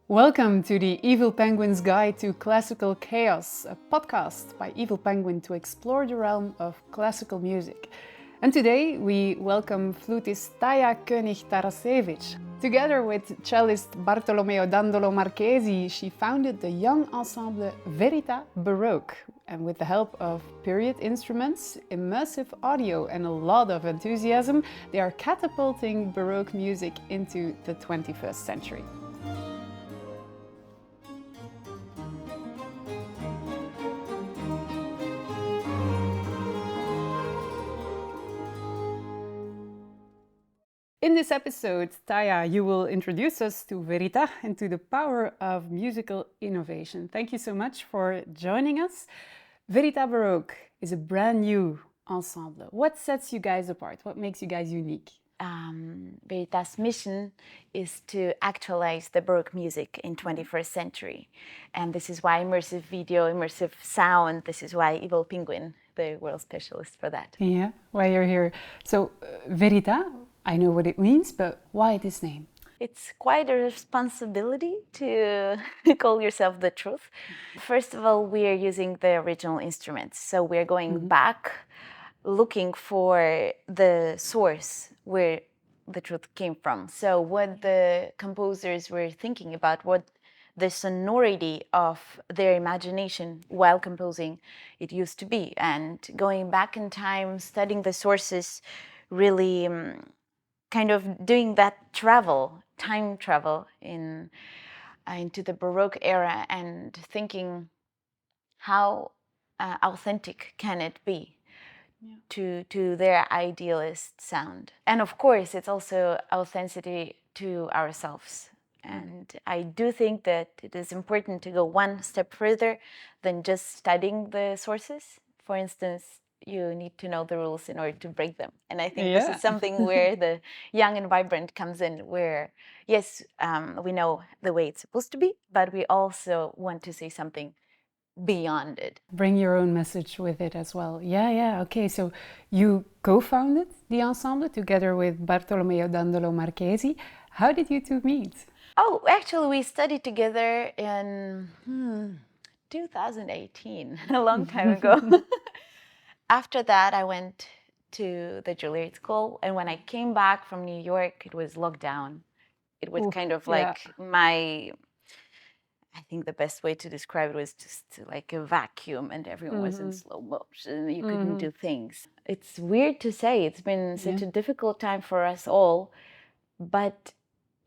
Welcome to the Evil Penguin's Guide to Classical Chaos, a podcast by Evil Penguin to explore the realm of classical music. And today we welcome flutist Taya König-Tarasevich. Together with cellist Bartolomeo Dandolo Marchesi, she founded the young ensemble Verità Baroque. And with the help of period instruments, immersive audio and a lot of enthusiasm, they are catapulting Baroque music into the 21st century. In this episode, Taya, you will introduce us to Verità and to the power of musical innovation. Thank you so much for joining us. Verità Baroque is a brand new ensemble. What sets you guys apart? What makes you guys unique? Veritas' mission is to actualize the Baroque music in 21st century. And this is why immersive video, immersive sound, this is why Evil Penguin, the world specialist for that. Yeah, why you're here. So, Verità, I know what it means, but why this name? It's quite a responsibility to call yourself the truth. First of all, we are using the original instruments. So we're going back, looking for the source where the truth came from. So what the composers were thinking about, what the sonority of their imagination while composing it used to be. And going back in time, studying the sources, really kind of doing that time travel into the Baroque era and thinking how authentic can it be to their idealist sound. And of course, it's also authenticity to ourselves. And I do think that it is important to go one step further than just studying the sources. For instance, you need to know the rules in order to break them. And I think this is something where the young and vibrant comes in, where, yes, we know the way it's supposed to be, but we also want to say something beyond it. Bring your own message with it as well. Yeah. Okay, so you co-founded the ensemble together with Bartolomeo Dandolo Marchesi. How did you two meet? Oh, actually, we studied together in 2018, a long time ago. After that, I went to the Juilliard School, and when I came back from New York, it was lockdown. It was kind of like I think the best way to describe it was just like a vacuum, and everyone was in slow motion, and you couldn't do things. It's weird to say, it's been such a difficult time for us all, but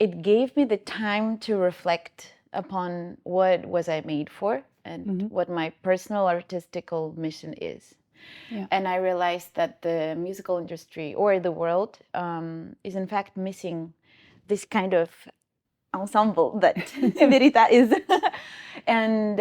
it gave me the time to reflect upon what was I made for and what my personal artistical mission is. Yeah. And I realized that the musical industry or the world is in fact missing this kind of ensemble that Verità is. And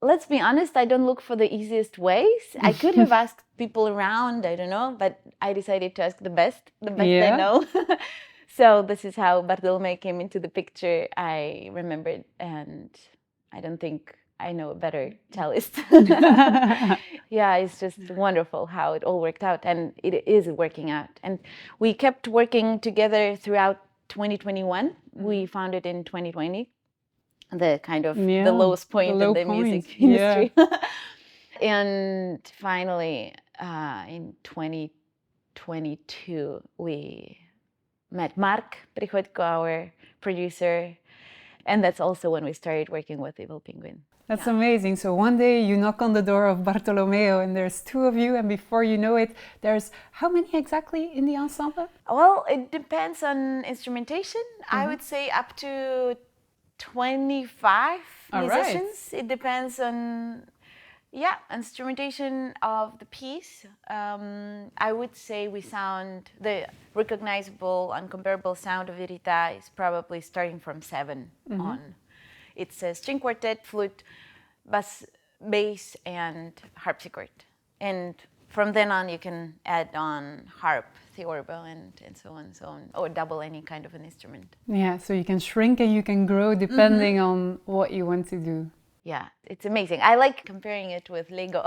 let's be honest, I don't look for the easiest ways. I could have asked people around, I don't know, but I decided to ask the best I know. So this is how Bartolomeo came into the picture. I remembered, and I don't think I know a better cellist. Yeah, it's just wonderful how it all worked out, and it is working out. And we kept working together throughout 2021. We founded in 2020, the kind of the lowest point in the music industry. And finally, in 2022, we met Mark Prichodko, our producer, and that's also when we started working with Evil Penguin. That's amazing. So one day you knock on the door of Bartolomeo and there's two of you, and before you know it, there's how many exactly in the ensemble? Well, it depends on instrumentation. I would say up to 25 musicians. Right. It depends on instrumentation of the piece. I would say we sound, the recognizable, uncomparable sound of Verità is probably starting from 7 on. It's a string quartet, flute, bass, and harpsichord. And from then on, you can add on harp, theorbo, and so on, or double any kind of an instrument. Yeah, so you can shrink and you can grow depending on what you want to do. Yeah, it's amazing. I like comparing it with Lego.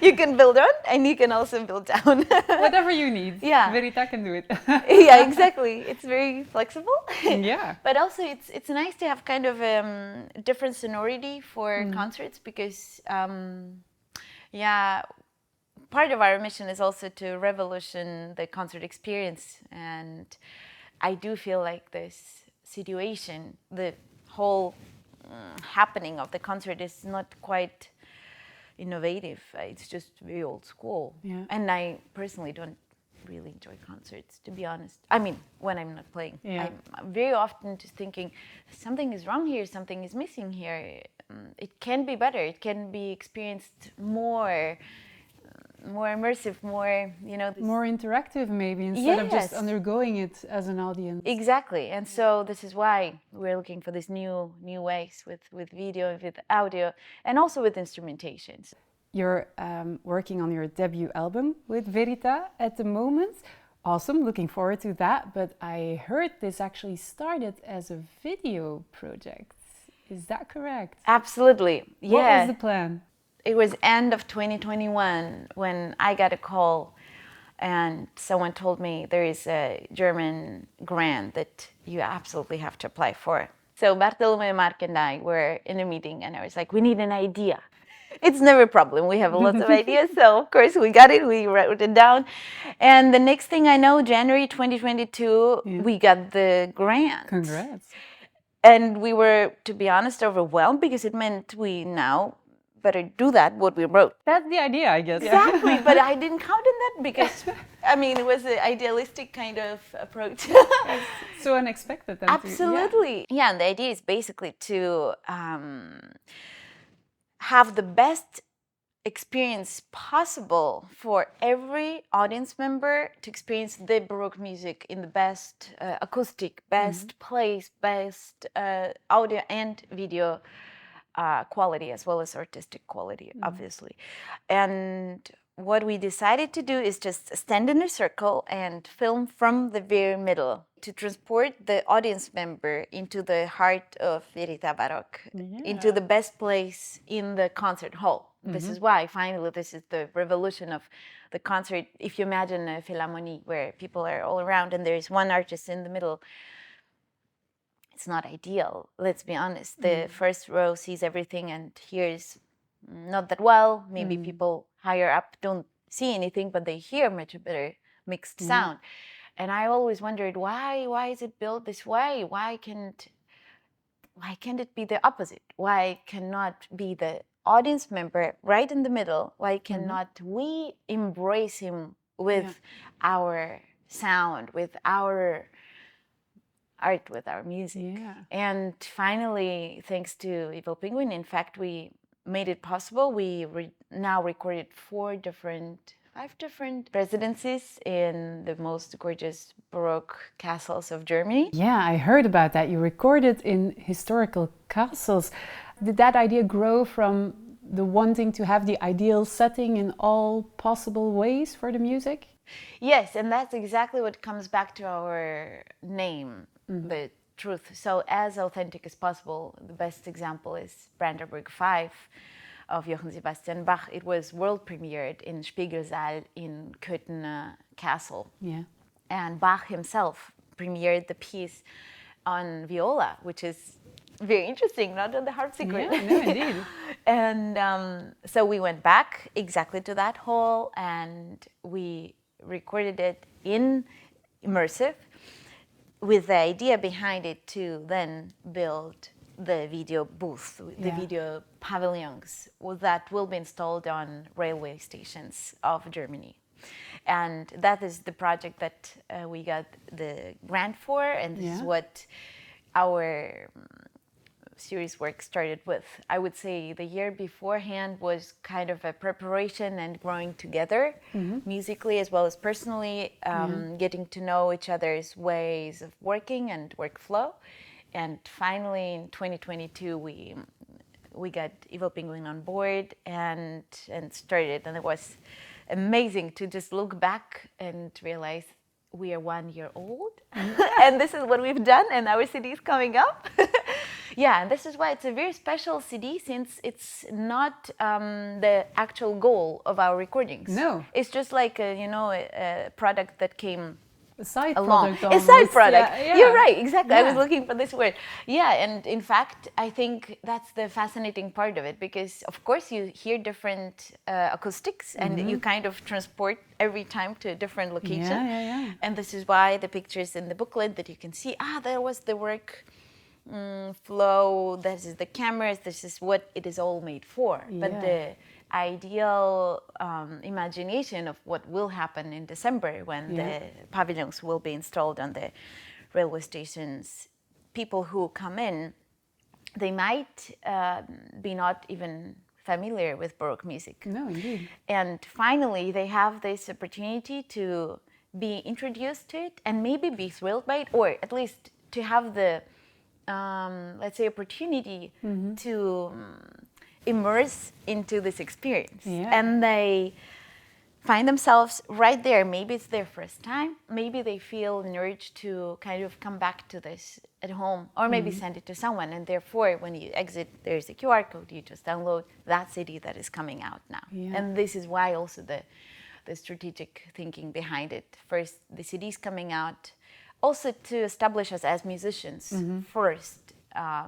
You can build on and you can also build down. Whatever you need. Yeah. Verità can do it. Yeah, exactly. It's very flexible. Yeah. But also it's nice to have kind of different sonority for concerts because yeah, part of our mission is also to revolution the concert experience, and I do feel like this situation, the whole happening of the concert is not quite innovative. It's just very old school. Yeah. And I personally don't really enjoy concerts, to be honest. I mean, when I'm not playing. Yeah. I'm very often just thinking, something is wrong here, something is missing here. It can be better. It can be experienced more immersive, more, More interactive maybe, instead of just undergoing it as an audience. Exactly. And so this is why we're looking for these new ways with video, with audio, and also with instrumentations. You're working on your debut album with Verità at the moment. Awesome, looking forward to that. But I heard this actually started as a video project. Is that correct? Absolutely. Yeah. What was the plan? It was end of 2021 when I got a call and someone told me there is a German grant that you absolutely have to apply for. So Bartolomeo Marchesi and I were in a meeting and I was like, we need an idea. It's never a problem. We have lots of ideas. So of course we got it. We wrote it down. And the next thing I know, January 2022, we got the grant. Congrats. And we were, to be honest, overwhelmed because it meant we now better do that, what we wrote. That's the idea, I guess. Exactly, but I didn't count on that because, I mean, it was an idealistic kind of approach. So unexpected. Then Absolutely. Yeah, and the idea is basically to have the best experience possible for every audience member to experience the Baroque music in the best acoustic, best place, best audio and video quality, as well as artistic quality, obviously. And what we decided to do is just stand in a circle and film from the very middle to transport the audience member into the heart of Verità Baroque, into the best place in the concert hall. This is why, finally, this is the revolution of the concert. If you imagine a philharmonie where people are all around and there's one artist in the middle, it's not ideal, let's be honest. The first row sees everything and hears not that well. Maybe people higher up don't see anything, but they hear much better mixed sound. And I always wondered, why is it built this way? Why can't it be the opposite? Why cannot be the audience member right in the middle? Why cannot we embrace him with our sound, with our art, with our music? And finally, thanks to Evil Penguin, in fact, we made it possible. We now recorded 5 different residencies in the most gorgeous Baroque castles of Germany. Yeah, I heard about that. You recorded in historical castles. Did that idea grow from the wanting to have the ideal setting in all possible ways for the music? Yes, and that's exactly what comes back to our name, the truth. So as authentic as possible, the best example is Brandenburg 5 of Johann Sebastian Bach. It was world premiered in Spiegelsaal in Köthen Castle. Yeah. And Bach himself premiered the piece on viola, which is very interesting, not on the harpsichord. Yeah, no, indeed. And so we went back exactly to that hall and we recorded it in immersive with the idea behind it to then build the video booth, the video pavilions that will be installed on railway stations of Germany. And that is the project that we got the grant for, and this is what our series work started with. I would say the year beforehand was kind of a preparation and growing together musically as well as personally, getting to know each other's ways of working and workflow. And finally in 2022 we got Evil Penguin on board and started, and it was amazing to just look back and realize we are 1 year old and this is what we've done and our CD is coming up. Yeah, and this is why it's a very special CD, since it's not the actual goal of our recordings. No. It's just like a product that came A side along. product A almost. side product. Yeah, yeah. You're right, exactly. I was Yeah. looking for this word. Yeah, and in fact, I think that's the fascinating part of it, because of course you hear different acoustics, and you kind of transport every time to a different location. Yeah, yeah, yeah. And this is why the pictures in the booklet that you can see, there was the work flow, this is the cameras, this is what it is all made for. Yeah. But the ideal imagination of what will happen in December when the pavilions will be installed on the railway stations, people who come in, they might be not even familiar with Baroque music. No, indeed. And finally, they have this opportunity to be introduced to it and maybe be thrilled by it, or at least to have the, let's say, opportunity to immerse into this experience. Yeah. And they find themselves right there. Maybe it's their first time. Maybe they feel an urge to kind of come back to this at home, or maybe send it to someone. And therefore, when you exit, there's a QR code. You just download that CD that is coming out now. Yeah. And this is why also the strategic thinking behind it. First, the CD's coming out, also to establish us as musicians first.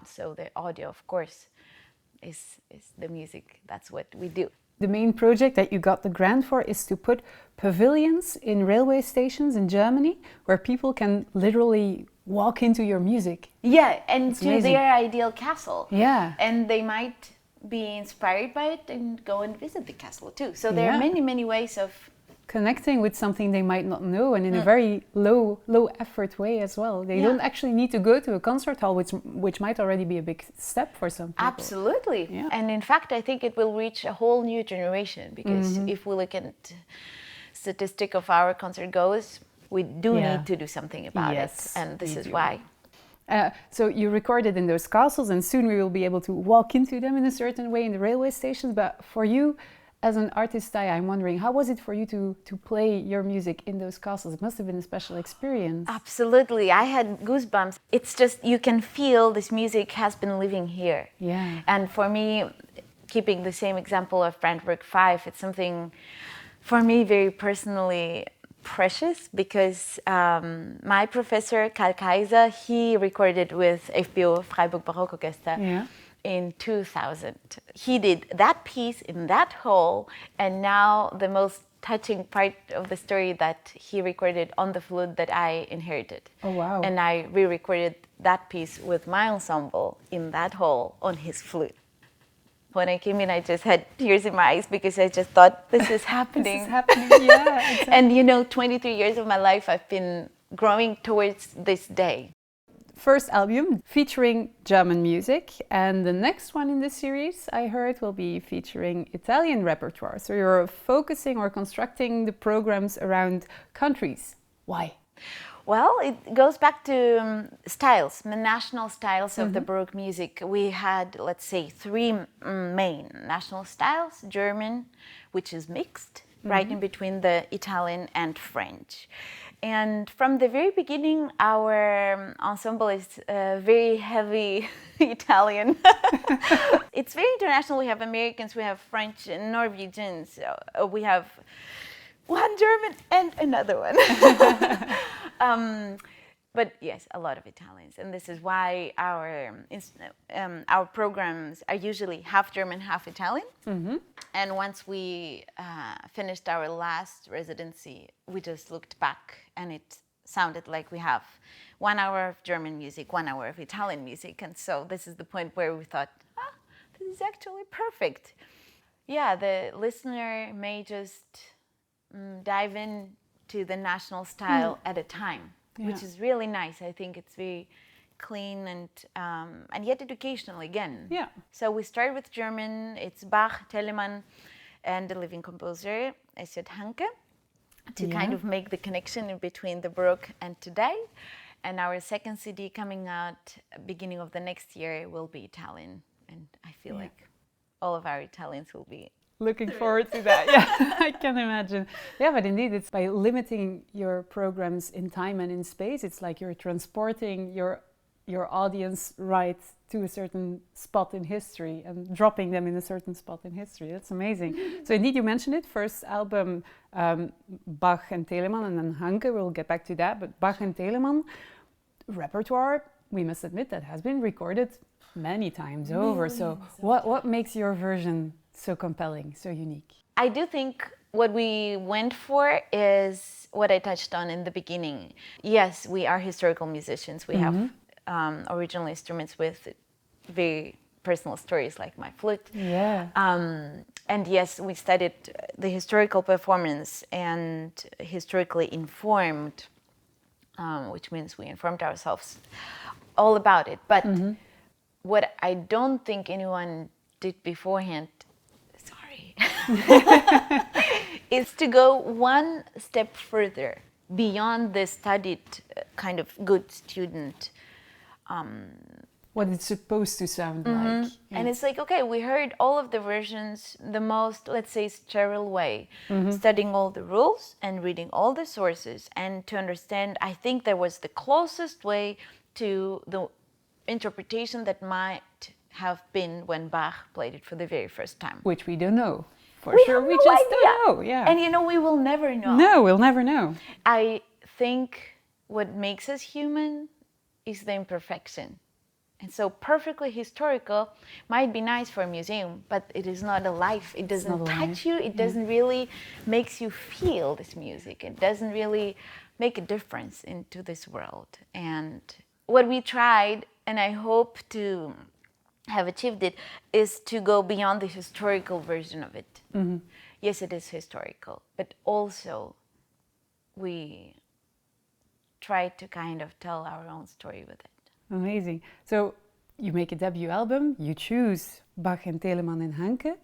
So the audio, of course, is the music. That's what we do. The main project that you got the grant for is to put pavilions in railway stations in Germany where people can literally walk into your music. Yeah, and It's to amazing. their ideal castle. Yeah. And they might be inspired by it and go and visit the castle too. So there are Yeah. many, many ways of Connecting with something they might not know, and in a very low effort way as well. They don't actually need to go to a concert hall, which might already be a big step for some people. Absolutely. Yeah. And in fact, I think it will reach a whole new generation, because if we look at statistic of our concert goers, we do need to do something about Yes, it. And this we is do. why. So you recorded in those castles, and soon we will be able to walk into them in a certain way in the railway stations. But for you, as an artist, Taya, I'm wondering, how was it for you to play your music in those castles? It must have been a special experience. Absolutely. I had goosebumps. It's just, you can feel this music has been living here. Yeah. And for me, keeping the same example of Brandenburg 5, it's something for me very personally precious, because my professor, Karl Kaiser, he recorded with FBO Freiburg Baroque Orchestra. Yeah. In 2000. He did that piece in that hall, and now the most touching part of the story, that he recorded on the flute that I inherited. Oh, wow. And I re-recorded that piece with my ensemble in that hall on his flute. When I came in, I just had tears in my eyes, because I just thought, this is happening. This is happening, yeah. Exactly. And 23 years of my life, I've been growing towards this day. First album featuring German music, and the next one in the series, I heard, will be featuring Italian repertoire. So you're focusing or constructing the programs around countries. Why? Well, it goes back to styles, the national styles of the Baroque music. We had, let's say, three main national styles: German, which is mixed, right in between the Italian and French. And from the very beginning, our ensemble is very heavy Italian. It's very international. We have Americans, we have French and Norwegians, we have one German and another one. But yes, a lot of Italians. And this is why our programs are usually half German, half Italian. And once we finished our last residency, we just looked back, and it sounded like we have 1 hour of German music, 1 hour of Italian music. And so this is the point where we thought, this is actually perfect. Yeah, the listener may just dive into the national style at a time, which is really nice. I think it's very clean and yet educational again. Yeah. So we start with German. It's Bach, Telemann, and the living composer, Esjed Hanke, to kind of make the connection in between the Baroque and today. And our second CD coming out beginning of the next year will be Italian. And I feel like all of our Italians will be looking forward to that. Yeah, I can imagine. Yeah, but indeed, it's by limiting your programs in time and in space, it's like you're transporting your your audience right to a certain spot in history and dropping them in a certain spot in history. That's amazing. So indeed, you mentioned it, first album, Bach and Telemann, and then Hanke, we'll get back to that, but Bach and Telemann, repertoire, we must admit, that has been recorded many times over. So what makes your version so compelling, so unique? I do think what we went for is what I touched on in the beginning. Yes, we are historical musicians. We have original instruments with very personal stories, like my flute. Yeah. And yes, we studied the historical performance and historically informed, which means we informed ourselves all about it. But what I don't think anyone did beforehand, sorry, is to go one step further beyond the studied kind of good student. What it's supposed to sound like. Yeah. And it's like, okay, we heard all of the versions the most, let's say, sterile way, studying all the rules and reading all the sources. And to understand, I think there was the closest way to the interpretation that might have been when Bach played it for the very first time. Which we don't know. For we sure, have we no just idea. don't know. Yeah. And we will never know. No, we'll never know. I think what makes us human is the imperfection. And so perfectly historical might be nice for a museum, but it is not alive. It doesn't touch you. It doesn't really makes you feel this music. It doesn't really make a difference into this world. And what we tried, and I hope to have achieved it, is to go beyond the historical version of it. Yes, it is historical, but also we try to kind of tell our own story with it. Amazing. So you make a debut album, you choose Bach and Telemann and Hanke.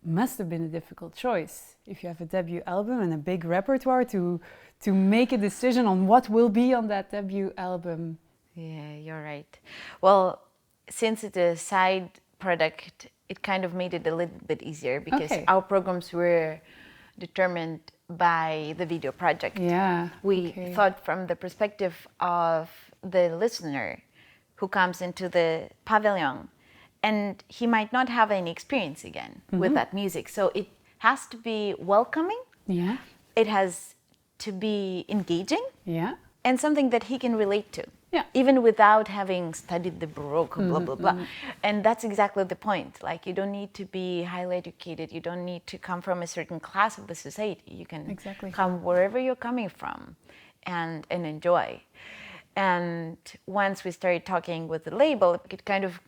Must have been a difficult choice if you have a debut album and a big repertoire to make a decision on what will be on that debut album. Yeah, you're right. Well, since it's a side product, it kind of made it a little bit easier because our programs were determined by the video project. Yeah. We thought from the perspective of the listener who comes into the pavilion, and he might not have any experience again with that music. So it has to be welcoming. Yeah. It has to be engaging. Yeah. And something that he can relate to. Yeah. Even without having studied the Baroque, blah, blah, blah. And that's exactly the point. Like, you don't need to be highly educated. You don't need to come from a certain class of the society. You can come wherever you're coming from and enjoy. And once we started talking with the label, it kind of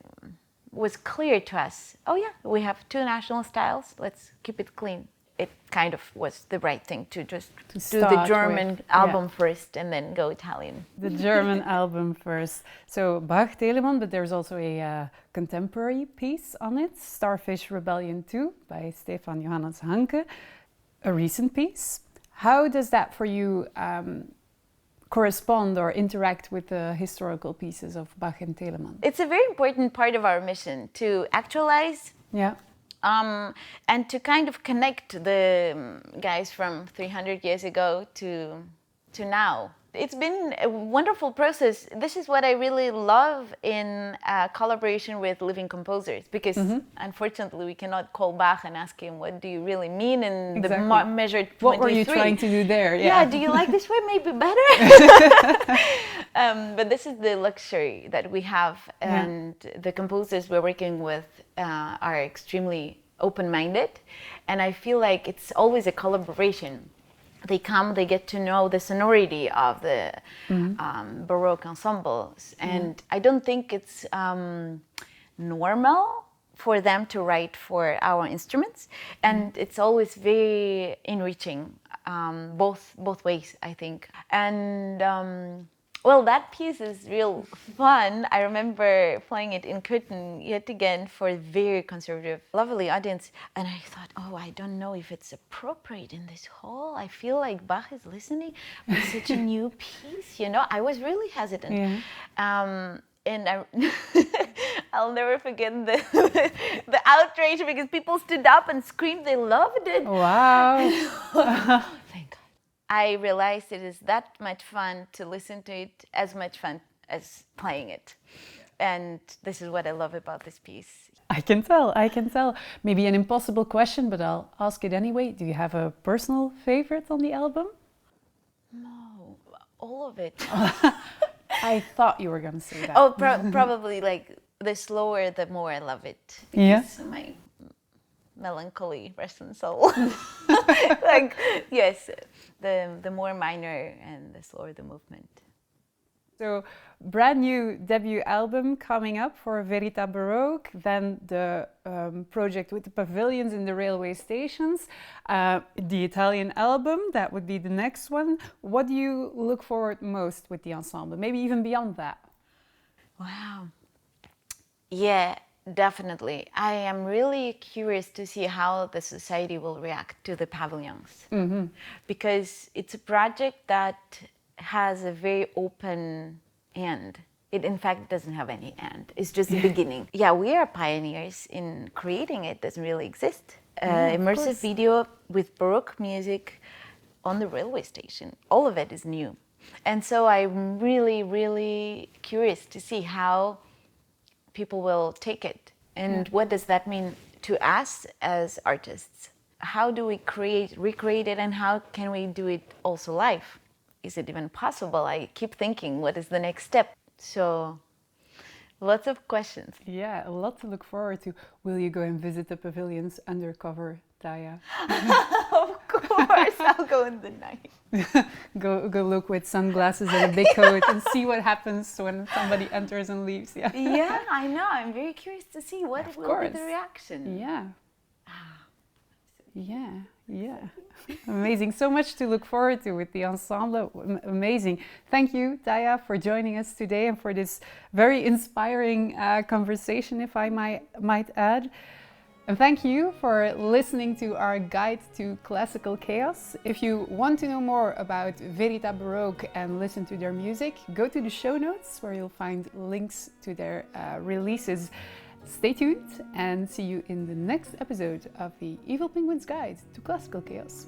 was clear to us, oh yeah, we have two national styles. Let's keep it clean. It kind of was the right thing to just do the German album first and then go Italian. The German album first. So Bach, Telemann, but there's also a contemporary piece on it, Starfish Rebellion 2 by Stefan Johannes Hanke, a recent piece. How does that for you correspond or interact with the historical pieces of Bach and Telemann? It's a very important part of our mission to actualize. Yeah. And to kind of connect the guys from 300 years ago to now. It's been a wonderful process. This is what I really love in collaboration with living composers, because unfortunately we cannot call Bach and ask him, what do you really mean in the measured 23? What were you trying to do there? Yeah, do you like this way maybe better? But this is the luxury that we have, and the composers we're working with are extremely open-minded, and I feel like it's always a collaboration. They come, they get to know the sonority of the Baroque ensembles, and I don't think it's normal for them to write for our instruments, and it's always very enriching, both ways, I think. And well, that piece is real fun. I remember playing it in Curtin yet again for a very conservative, lovely audience. And I thought, oh, I don't know if it's appropriate in this hall. I feel like Bach is listening for such a new piece, you know? I was really hesitant. Yeah. And I'll never forget the outrage, because people stood up and screamed they loved it. Wow. Thank God. I realized it is that much fun to listen to it, as much fun as playing it. And this is what I love about this piece. I can tell. Maybe an impossible question, but I'll ask it anyway. Do you have a personal favorite on the album? No, all of it. I thought you were going to say that. Oh, probably like the slower, the more I love it. Because my melancholy restless soul. Like, yes, the more minor and the slower the movement. So, brand new debut album coming up for Verità Baroque, then the project with the pavilions in the railway stations, the Italian album, that would be the next one. What do you look forward most with the ensemble? Maybe even beyond that? Wow. Yeah, definitely. I am really curious to see how the society will react to the pavilions. Mm-hmm. Because it's a project that has a very open end. It in fact doesn't have any end. It's just the beginning. Yeah, we are pioneers in creating it. Doesn't really exist. Immersive video with Baroque music on the railway station. All of it is new. And so I'm really, really curious to see how people will take it. And what does that mean to us as artists? How do we recreate it, and how can we do it also live? Is it even possible? I keep thinking, what is the next step? So, lots of questions. Yeah, a lot to look forward to. Will you go and visit the pavilions undercover, Taya? Of course, I'll go in the night. Go look with sunglasses and a big coat and see what happens when somebody enters and leaves. Yeah. Yeah, I know. I'm very curious to see what will be the reaction. Yeah. Yeah. Amazing. So much to look forward to with the ensemble. Amazing. Thank you, Taya, for joining us today and for this very inspiring conversation, if I might add. And thank you for listening to our guide to classical chaos. If you want to know more about Verità Baroque and listen to their music, go to the show notes where you'll find links to their releases. Stay tuned and see you in the next episode of the Evil Penguin's Guide to Classical Chaos.